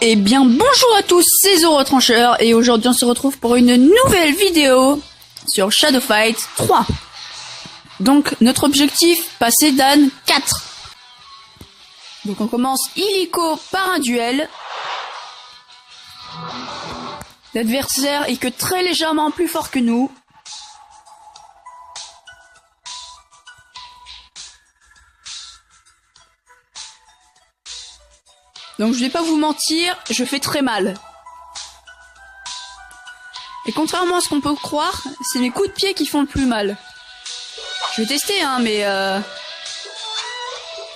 Eh bien bonjour à tous, c'est Zoro Trancheur et aujourd'hui on se retrouve pour une nouvelle vidéo sur Shadow Fight 3. Donc notre objectif, passer Dan 4. Donc on commence illico par un duel. L'adversaire est que très légèrement plus fort que nous. Donc je vais pas vous mentir, je fais très mal. Et contrairement à ce qu'on peut croire, c'est mes coups de pied qui font le plus mal. Je vais tester hein, mais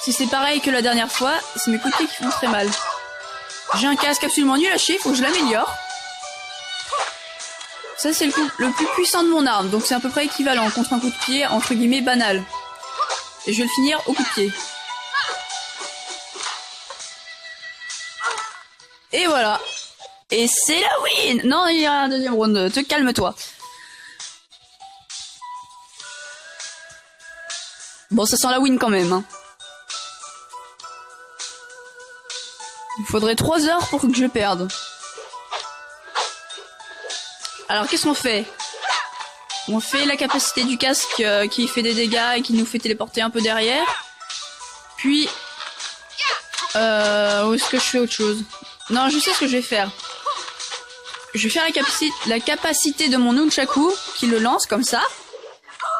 si c'est pareil que la dernière fois, c'est mes coups de pied qui font très mal. J'ai un casque absolument nul à chier, faut que je l'améliore. Ça c'est le coup le plus puissant de mon arme, donc c'est à peu près équivalent contre un coup de pied entre guillemets banal. Et je vais le finir au coup de pied. Et voilà. Et c'est la win. Non, il y a un deuxième round. Te calme-toi. Bon, ça sent la win quand même. Hein. Il faudrait 3 heures pour que je perde. Alors, qu'est-ce qu'on fait? On fait la capacité du casque qui fait des dégâts et qui nous fait téléporter un peu derrière. Puis... où est-ce que je fais autre chose? Non, je sais ce que je vais faire. Je vais faire la capacité de mon nunchaku qui le lance comme ça.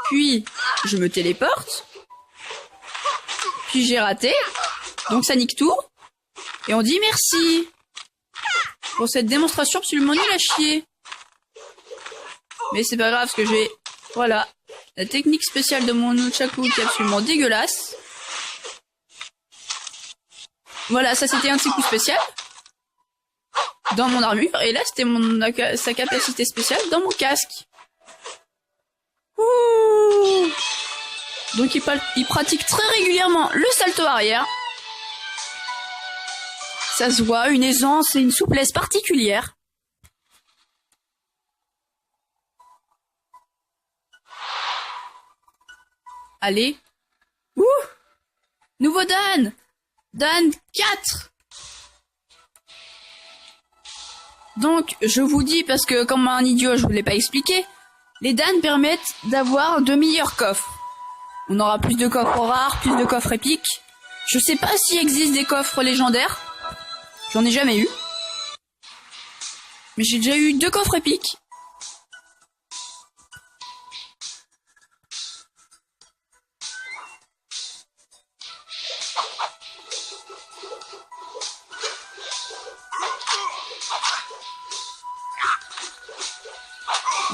Puis, je me téléporte. Puis j'ai raté. Donc ça nique tout. Et on dit merci. Pour cette démonstration absolument nulle à chier. Mais c'est pas grave parce que j'ai... Voilà. La technique spéciale de mon nunchaku qui est absolument dégueulasse. Voilà, ça c'était un petit coup spécial. Dans mon armure, et là c'était sa capacité spéciale dans mon casque. Ouh. Donc il pratique très régulièrement le salto arrière. Ça se voit, une aisance et une souplesse particulière. Allez. Ouh. Nouveau Dan. Dan 4. Donc, je vous dis, parce que comme un idiot, je vous l'ai pas expliqué, les Dan permettent d'avoir de meilleurs coffres. On aura plus de coffres rares, plus de coffres épiques. Je sais pas s'il existe des coffres légendaires. J'en ai jamais eu. Mais j'ai déjà eu 2 coffres épiques.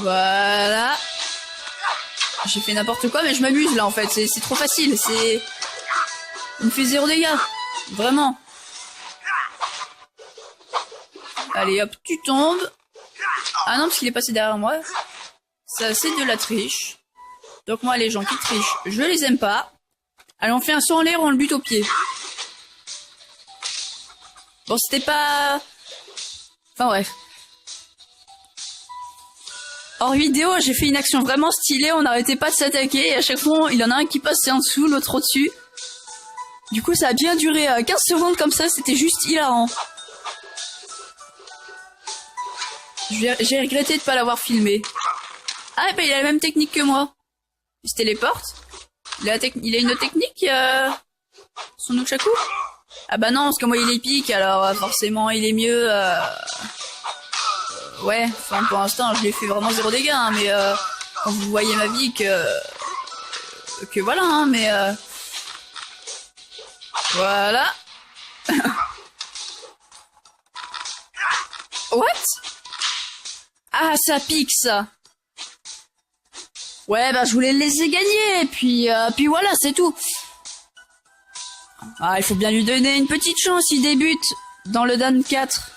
Voilà. J'ai fait n'importe quoi, mais je m'amuse là en fait. C'est trop facile. Il me fait 0 dégâts. Vraiment. Allez hop, tu tombes. Ah non, parce qu'il est passé derrière moi. Ça, c'est de la triche. Donc moi, les gens qui trichent, je les aime pas. Allez, on fait un saut en l'air, on le bute au pied. Bon, c'était pas... Enfin bref. Hors vidéo, j'ai fait une action vraiment stylée, on n'arrêtait pas de s'attaquer, et à chaque fois, il y en a un qui passait en dessous, l'autre au-dessus. Du coup, ça a bien duré 15 secondes comme ça, c'était juste hilarant. J'ai regretté de pas l'avoir filmé. Ah, bah il a la même technique que moi. Il se téléporte. Il a une autre technique, son nunchaku. Ah bah non, parce que moi il est épique, alors forcément il est mieux... Ouais, enfin pour l'instant je l'ai fait vraiment 0 dégâts, hein, mais quand vous voyez ma vie que voilà, hein, mais voilà. What? Ah ça pique ça. Ouais bah je voulais le laisser gagner, puis voilà c'est tout. Ah il faut bien lui donner une petite chance, il débute dans le Dan 4.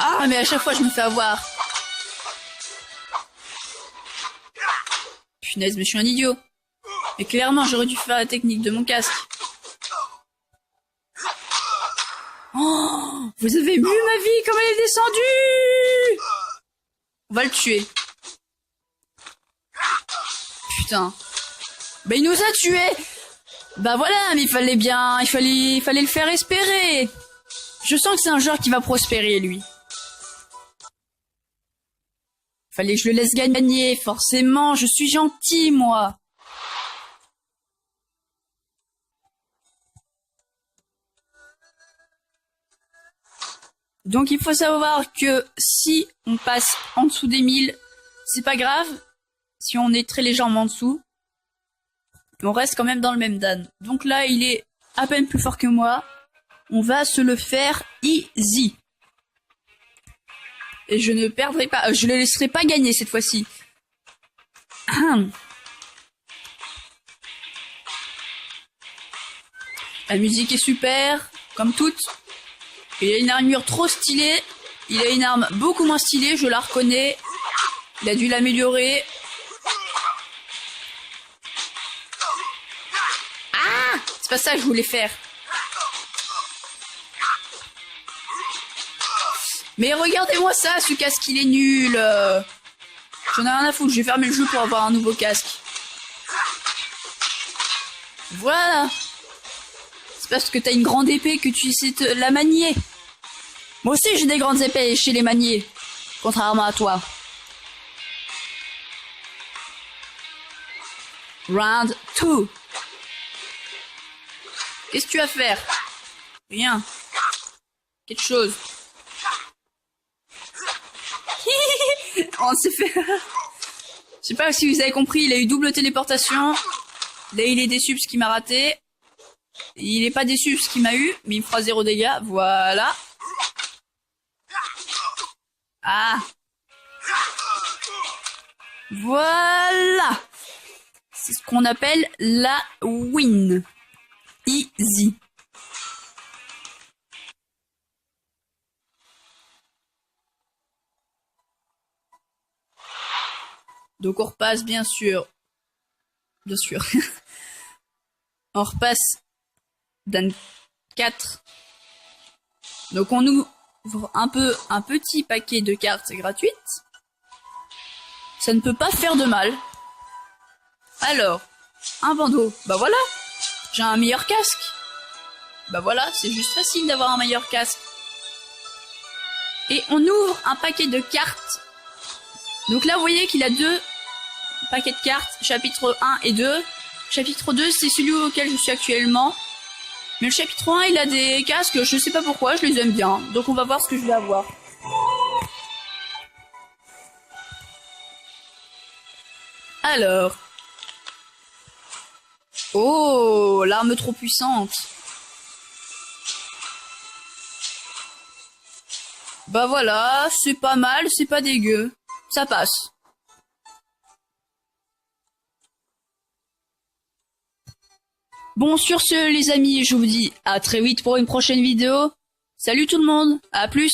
Ah, mais à chaque fois, je me fais avoir. Punaise, mais je suis un idiot. Mais clairement, j'aurais dû faire la technique de mon casque. Oh, vous avez vu ma vie, comme elle est descendue? On va le tuer. putain. Bah il nous a tués. Bah voilà, mais il fallait le faire espérer. Je sens que c'est un joueur qui va prospérer, lui. Fallait que je le laisse gagner, forcément, je suis gentil, moi. Donc il faut savoir que si on passe en dessous des 1000, c'est pas grave. Si on est très légèrement en dessous, on reste quand même dans le même dan. Donc là, il est à peine plus fort que moi. On va se le faire easy. Et je ne perdrai pas, je le laisserai pas gagner cette fois-ci. La musique est super, comme toutes. Il a une armure trop stylée. Il a une arme beaucoup moins stylée, je la reconnais. Il a dû l'améliorer. Ah! C'est pas ça que je voulais faire. Mais regardez-moi ça, ce casque il est nul. J'en ai rien à foutre, je vais fermer le jeu pour avoir un nouveau casque. Voilà. C'est parce que t'as une grande épée que tu sais la manier. Moi aussi j'ai des grandes épées et je sais les manier. Contrairement à toi. Round 2. Qu'est-ce que tu vas faire? Rien. Quelque chose. On s'est fait... Je sais pas si vous avez compris, il a eu double téléportation. Là, il est déçu parce qu'il m'a raté. Il est pas déçu parce qu'il m'a eu, mais il me fera 0 dégâts. Voilà. Ah. Voilà. C'est ce qu'on appelle la win. Easy. Donc on repasse bien sûr. On repasse Dan 4. Donc on ouvre un petit paquet de cartes gratuites. Ça ne peut pas faire de mal. Alors, un bandeau. Bah voilà, j'ai un meilleur casque. Bah voilà, c'est juste facile d'avoir un meilleur casque. Et on ouvre un paquet de cartes. Donc là vous voyez qu'il a 2 paquets de cartes, chapitre 1 et 2. Chapitre 2, c'est celui auquel je suis actuellement. Mais le chapitre 1, il a des casques, je sais pas pourquoi, je les aime bien. Donc on va voir ce que je vais avoir. Alors. Oh, l'arme trop puissante. Bah voilà, c'est pas mal, c'est pas dégueu. Ça passe. Bon, sur ce, les amis, je vous dis à très vite pour une prochaine vidéo. Salut tout le monde, à plus.